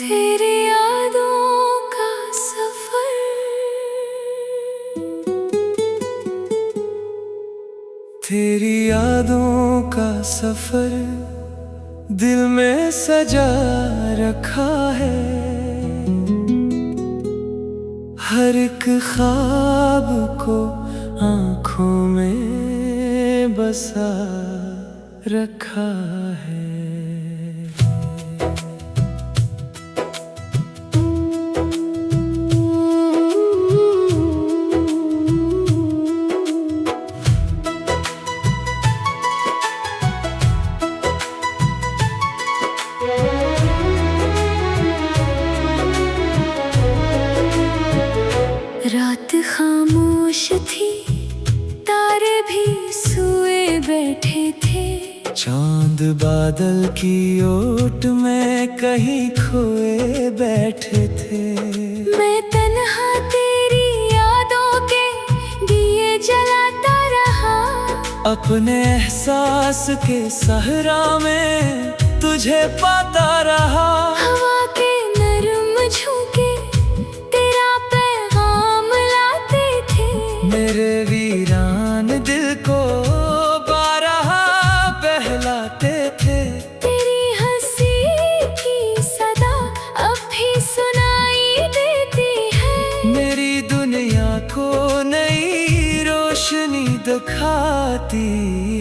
तेरी यादों का सफर, तेरी यादों का सफर दिल में सजा रखा है। हर एक ख्वाब को आँखों में बसा रखा है। रात खामोश थी, तारे भी सोए बैठे थे। चांद बादल की ओट में कहीं खोए बैठे थे। मैं तन्हा तेरी यादों के दिए जलाता रहा। अपने एहसास के सहरा में तुझे पाता रहा। हवा के नरम झोंके तेरा पैगाम लाते थे। मेरे वीरान दिल को बारहा बहलाते थे। तेरी हंसी की सदा अब भी सुनाई देती है। मेरी दुनिया को नई रोशनी दिखाती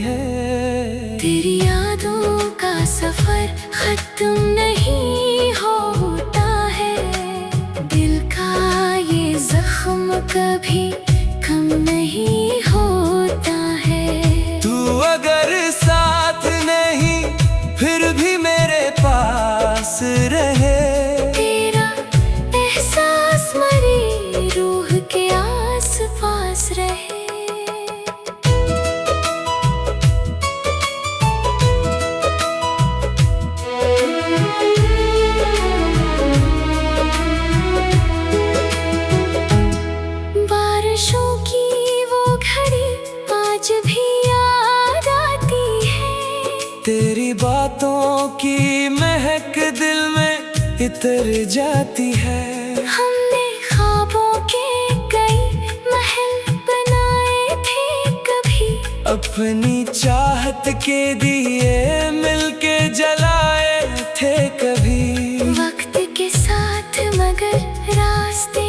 है। तेरी यादों का सफर खत्म नहीं होता है। दिल का ये जख्म कभी कम नहीं होता है। तू अगर साथ नहीं फिर भी मेरे पास रहे। तेरा एहसास मरी रूह के आस पास रहे। बारिशों की वो घड़ी आज भी याद आती है। तेरी बातों की महक दिल में इतर जाती है। हमने ख्वाबों के कई महल बनाए थे कभी। अपनी चाहत के दिए मिलके जलाए थे कभी। वक्त के साथ मगर रास्ते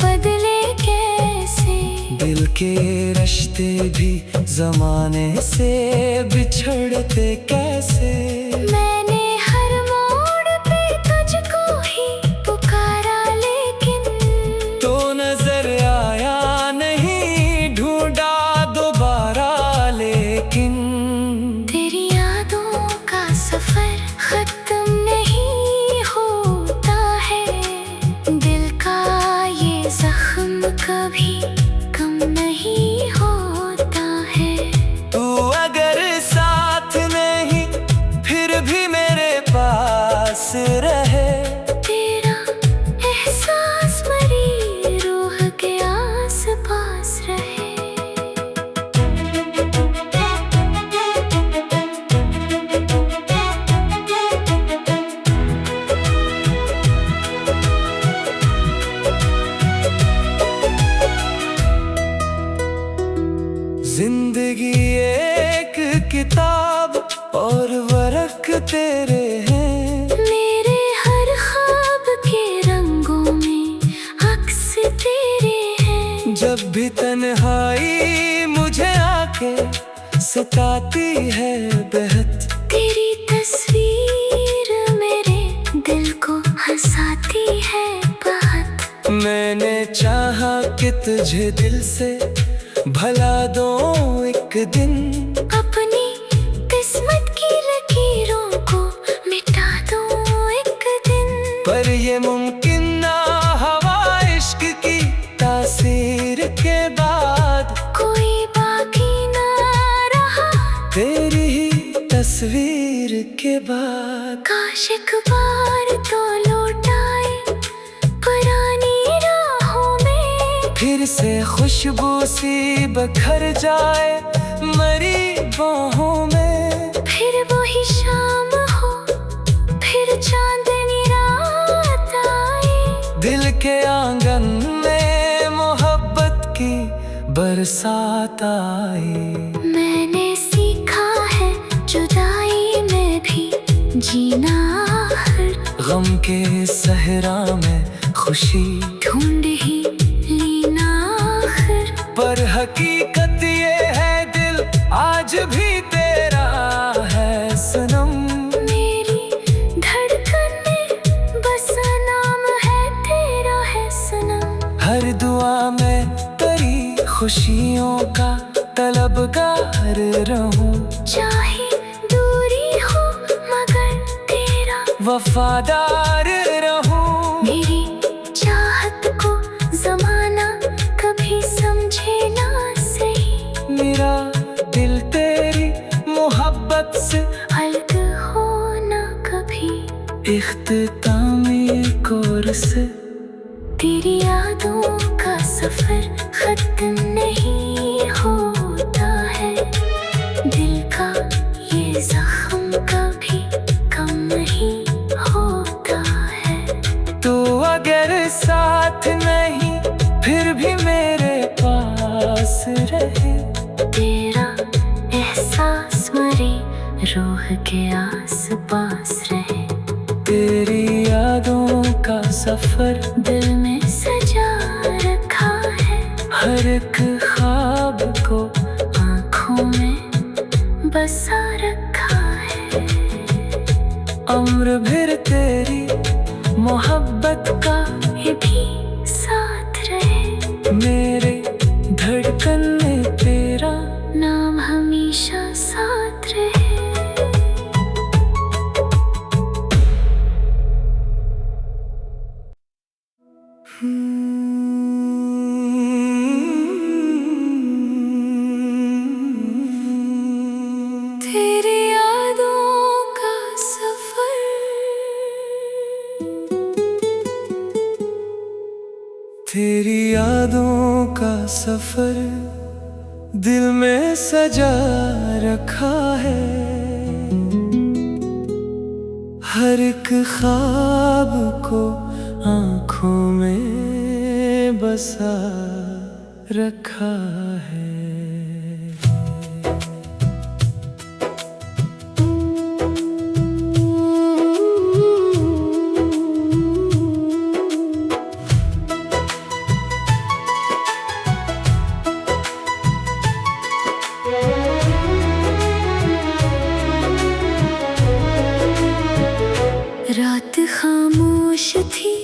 बदले कैसे। दिल के रिश्ते भी जमाने से बिछड़ते कैसे। मैंने हर मोड़ पे तुझको ही पुकारा लेकिन तो नजर आया नहीं, ढूंढा दोबारा लेकिन। तेरी यादों का सफर खत्म नहीं होता है। दिल का ये जख्म कभी कम नहीं होता है। तू अगर साथ नहीं फिर भी मेरे पास रहे। तेरा एहसास मरी रूह के आस पास रहे। जिंदगी एक किताब और वर्क तेरे हैं। मेरे हर ख्वाब के रंगों में अक्स तेरे हैं। जब भी तन्हाई मुझे आके सताती है बेहद। तेरी तस्वीर मेरे दिल को हंसाती है बहुत। मैंने चाहा कि तुझे दिल से भला दो एक दिन। अपनी किस्मत की लकीरों को मिटा दो एक दिन। पर ये मुमकिन ना हवा इश्क की तासीर के बाद। कोई बाकी ना रहा तेरी ही तस्वीर के बाद। काश एक बार तो लौट आए पुरानी राहों में। फिर से खुशबू सी बखर जाए मरी बाहों में। फिर वही शाम हो, फिर चांदनी रात आए, दिल के आंगन में मोहब्बत की बरसात आई। मैंने सीखा है जुदाई में भी जीना, गम के सहरा में खुशी ढूंढ ही लीना। पर हकीकत ये है दिल आज भी तेरा है सनम। मेरी धड़कन में बसा नाम है तेरा है सनम। हर दुआ में तेरी खुशियों का तलबगार रहूं, चाहे दूरी हो मगर तेरा वफादार रहूं। मेरी चाहत को जमाना कभी समझे ना सही, मेरा दिल तेरी मोहब्बत से अलग हो ना कभी। इख्तितामी कोर्स से तेरी यादों का सफर खत्म नहीं होता है, दिल का ये जख्म कभी कम नहीं होता है। तू अगर साथ नहीं फिर भी मेरे पास रहे, तेरा एहसास मरे रूह के आस पास रहे। तेरी यादों का सफर दिल में सजा रखा है, हर एक ख्वाब को आँखों में बसा रखा है। उम्र भर तेरी मोहब्बत का ये भी साथ रहे, मेरे धड़कन में तेरा नाम हमेशा साथ रहे। तेरी यादों का सफर, तेरी यादों का सफर दिल में सजा रखा है, हर एक ख्वाब को आँखों में बसा रखा है। रात खामोश थी,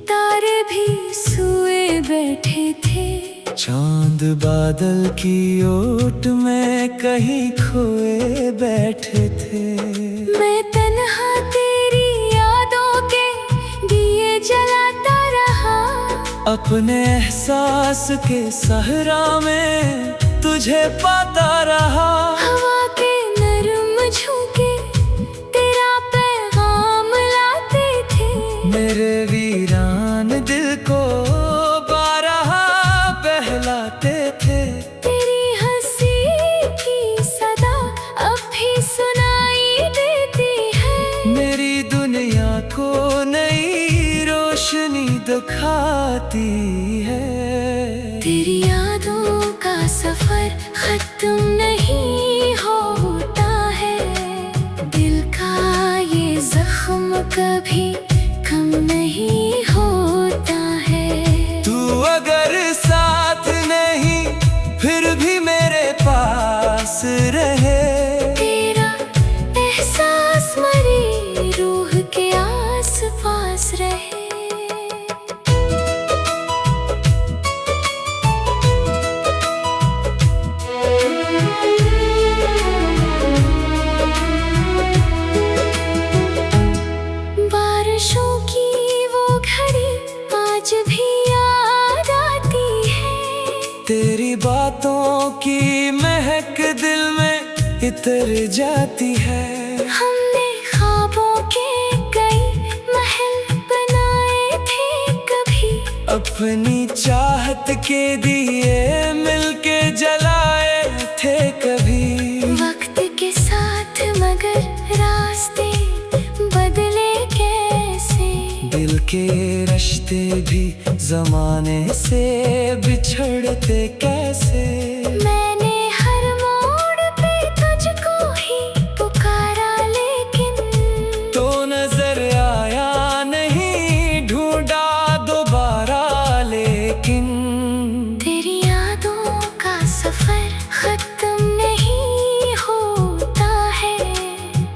तारे भी सोए बैठे थे, चांद बादल की ओट में कहीं खोए बैठे थे। मैं तन्हा तेरी यादों के दिए जलाता रहा, अपने एहसास के सहरा में तुझे पाता रहा। हवा के नरम झोंके तेरा पैगाम लाते थे, मेरे वीरान दिल को बारहा बहलाते थे। तेरी हंसी की सदा अब भी सुनाई देती है, मेरी दुनिया को नई रोशनी दिखाती है। तेरी यादों का सफर खत्म नहीं होता है, दिल का ये जख्म कभी कम नहीं होता है। तू अगर साथ नहीं फिर भी मेरे पास रहे, तेरा एहसास मरी रूह के आस पास रहे। बारिशों की वो घड़ी आज भी याद आती है, तेरी बातों की महक दिल में इतर जाती है। हमने ख्वाबों के कई महल बनाए थे कभी, अब अपनी चाहत के दिए मिलके जलाए थे कभी। वक्त के साथ मगर रास्ते बदले कैसे, दिल के रिश्ते भी जमाने से बिछड़ते कैसे। मैंने हर मोड़ पे तुझको ही पुकारा लेकिन तो नजर आया नहीं, ढूंढा दोबारा लेकिन। तेरी यादों का सफर खत्म नहीं होता है,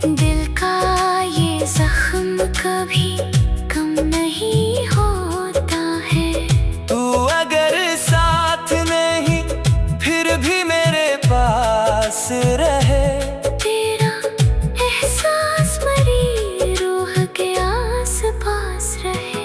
दिल का ये जख्म कभी कम नहीं होता है। तू अगर साथ नहीं फिर भी मेरे पास रहे, तेरा एहसास मेरी रूह के आस पास रहे।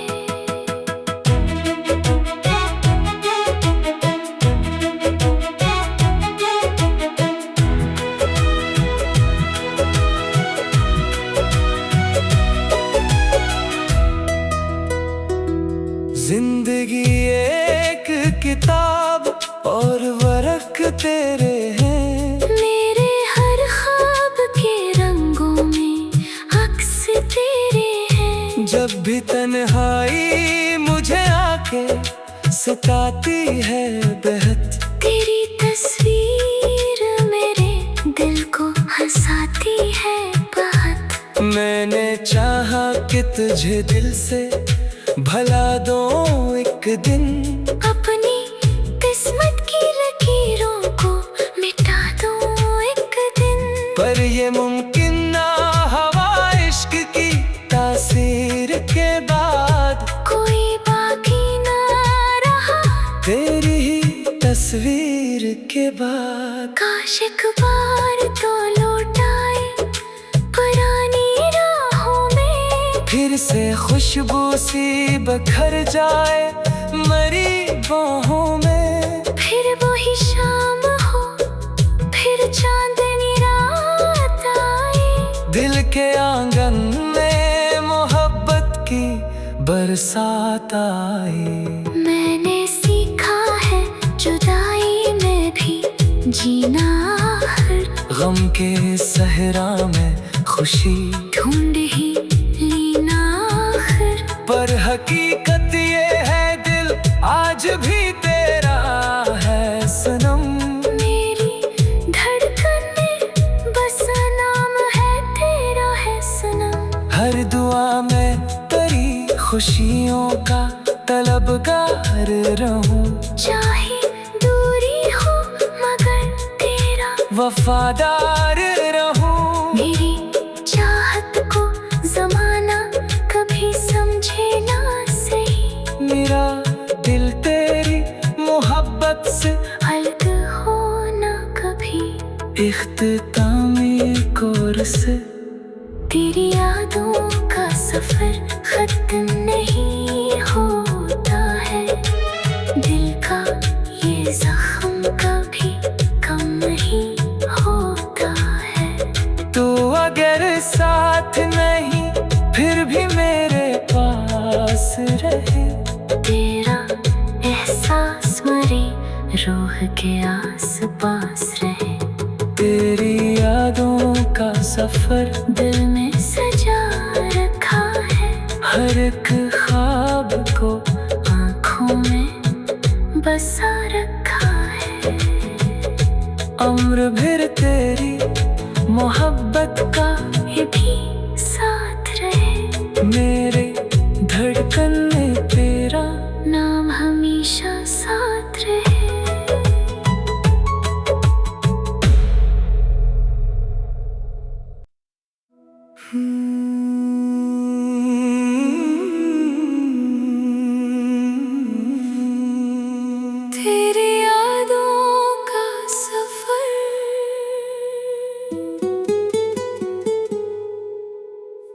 जिंदगी एक किताब और वर्क तेरे हैं, मेरे हर ख्वाब के रंगों में अक्स तेरे हैं। जब भी तन्हाई मुझे आके सताती है बेहद, तेरी तस्वीर मेरे दिल को हंसाती है बहुत। मैंने चाहा कि तुझे दिल से भला दो एक दिन, अपनी किस्मत की लकीरों को मिटा दो एक दिन। पर ये मुमकिन ना हवा इश्क की तासीर के बाद। कोई बाकी ना रहा तेरी ही तस्वीर के बाद। काश एक बार तो लौट आए पुरानी राहों में, फिर से खुशबू सी बखर जाए मरी बाहों में। फिर वही शाम हो, फिर चांदनी रात आए, दिल के आंगन में मोहब्बत की बरसात आई। मैंने सीखा है जुदाई में भी जीना, हर गम के सहरा में खुशी ढूंढ ही लीना आखिर। पर हकीकत ये है दिल आज भी तेरा है सनम। मेरी धड़कन में बसा नाम है तेरा है सनम। हर दुआ में तेरी खुशियों का तलबगार रहूं, चाहे दूरी हो मगर तेरा वफादार रहूं। मेरी चाहत को जमाना कभी समझे ना सही, मेरा दिल तेरी मोहब्बत से अलग हो ना कभी। इख्तितामी कोर्स से तेरी यादों का सफर खत्म नहीं होता है, दिल का ये जख्म कभी कम नहीं होता है। तू अगर साथ नहीं फिर भी मेरे पास रहे, तेरा एहसास मेरी रूह के आस पास रहे। तेरी यादों का सफर दिल में सजा रखा है, हर एक ख्वाब को आँखों में बसा रखा है। उम्र भर तेरी मोहब्बत का ये भी साथ रहे, मेरे धड़कन में तेरा नाम हमेशा साथ रहे। तेरी यादों का सफर,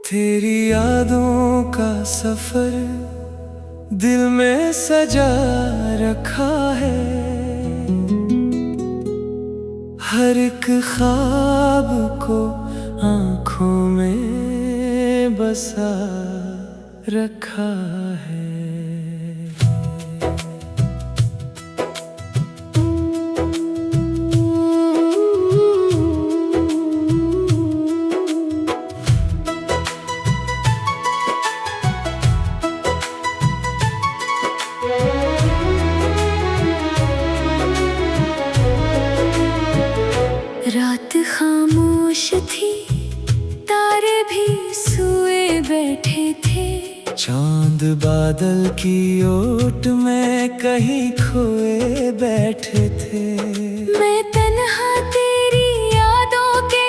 तेरी यादों का सफर दिल में सजा रखा है, हर एक ख्वाब को आँखों में बसा रखा है। खामोश थी, तारे भी सोए बैठे थे। चांद बादल की ओट में कहीं खोए बैठे थे। मैं तन्हा तेरी यादों के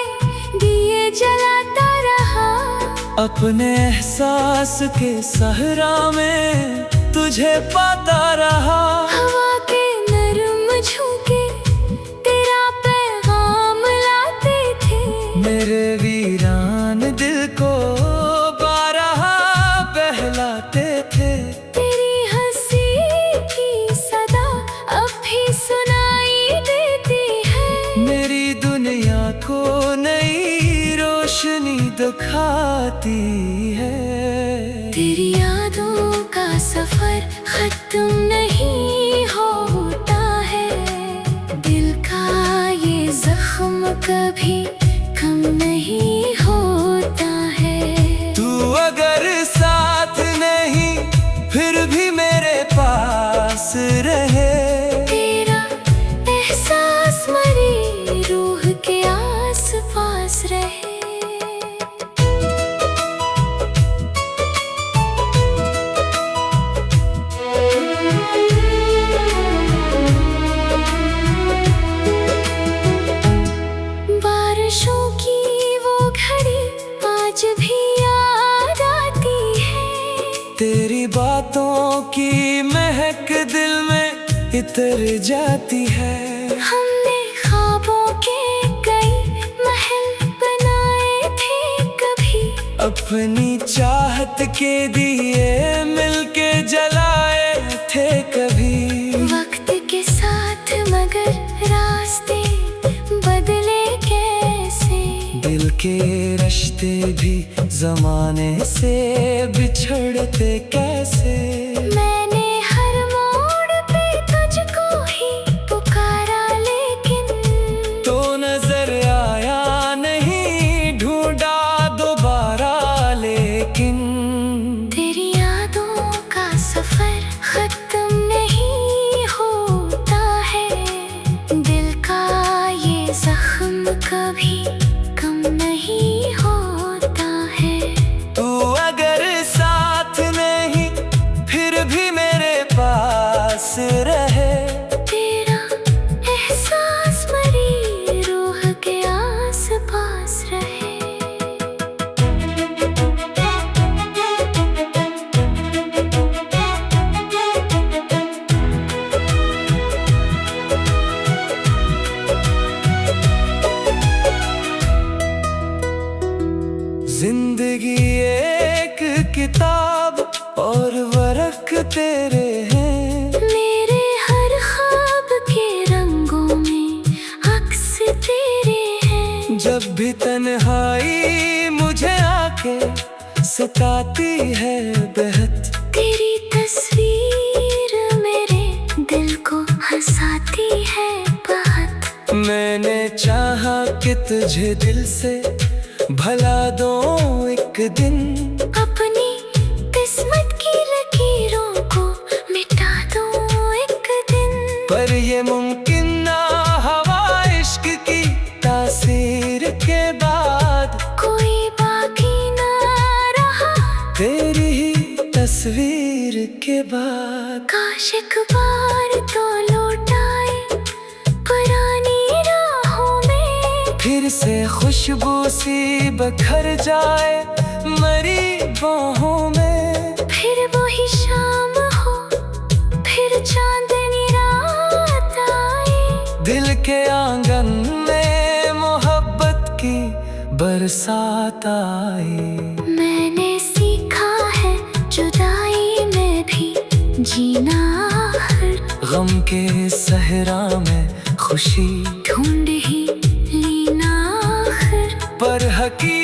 दिए जलाता रहा, अपने एहसास के सहरा में तुझे पाता रहा। हवा के नरम झोंके तेरा पैगाम लाते थे, मेरे वीरान दिल को बारहा बहलाते थे। तेरी हंसी की सदा अब भी सुनाई देती है, मेरी दुनिया को नई रोशनी दिखाती है। तेरी यादों का सफर खत्म नहीं होता है, दिल का ये जख्म कभी कम नहीं होता है। तू अगर साथ नहीं फिर भी मेरे पास रहे, तेरा एहसास मरी रूह के आस पास रहे। बारिशों की वो घड़ी आज भी याद आती है, तेरी बातों की महक दिल में इतर जाती है। हमने ख्वाबों के कई महल बनाए थे कभी, अपनी चाहत के दिए मिलके जलाए थे कभी। वक्त के साथ मगर रास्ते बदले कैसे, दिल के रिश्ते भी जमाने से बिछड़ते कैसे। मैंने हर मोड़ पे तुझको ही पुकारा, लेकिन तो नजर आया नहीं, ढूंढा दोबारा लेकिन। तेरी यादों का सफर खत्म नहीं होता है, दिल का ये जख्म कभी कम नहीं होता है। तू अगर साथ नहीं फिर भी मेरे पास रहे, तेरा एहसास मरी रूह के आस पास रहे। जिंदगी एक किताब और वर्क तेरे हैं, मेरे हर ख्वाब के रंगों में अक्स तेरे हैं। जब भी तन्हाई मुझे आके सताती है बेहद, तेरी तस्वीर मेरे दिल को हंसाती है बहुत। मैंने चाहा कि तुझे दिल से भला दो एक दिन, अपनी किस्मत की लकीरों को मिटा दो एक दिन, पर ये मुमकिन ना हवा इश्क की तासीर के बाद। कोई बाकी ना रहा तेरी ही तस्वीर के बाद। काश एक बार तो लौट आए पुरानी राहों में, फिर से खुशबू सी बखर जाए मरी बाहों में। फिर वही शाम हो, फिर चांदनी रात आए, दिल के आंगन में मोहब्बत की बरसात आई। मैंने सीखा है जुदाई में भी जीना, हर गम के सहरा में खुशी ढूंढ ही लीना, हर पर हकीकत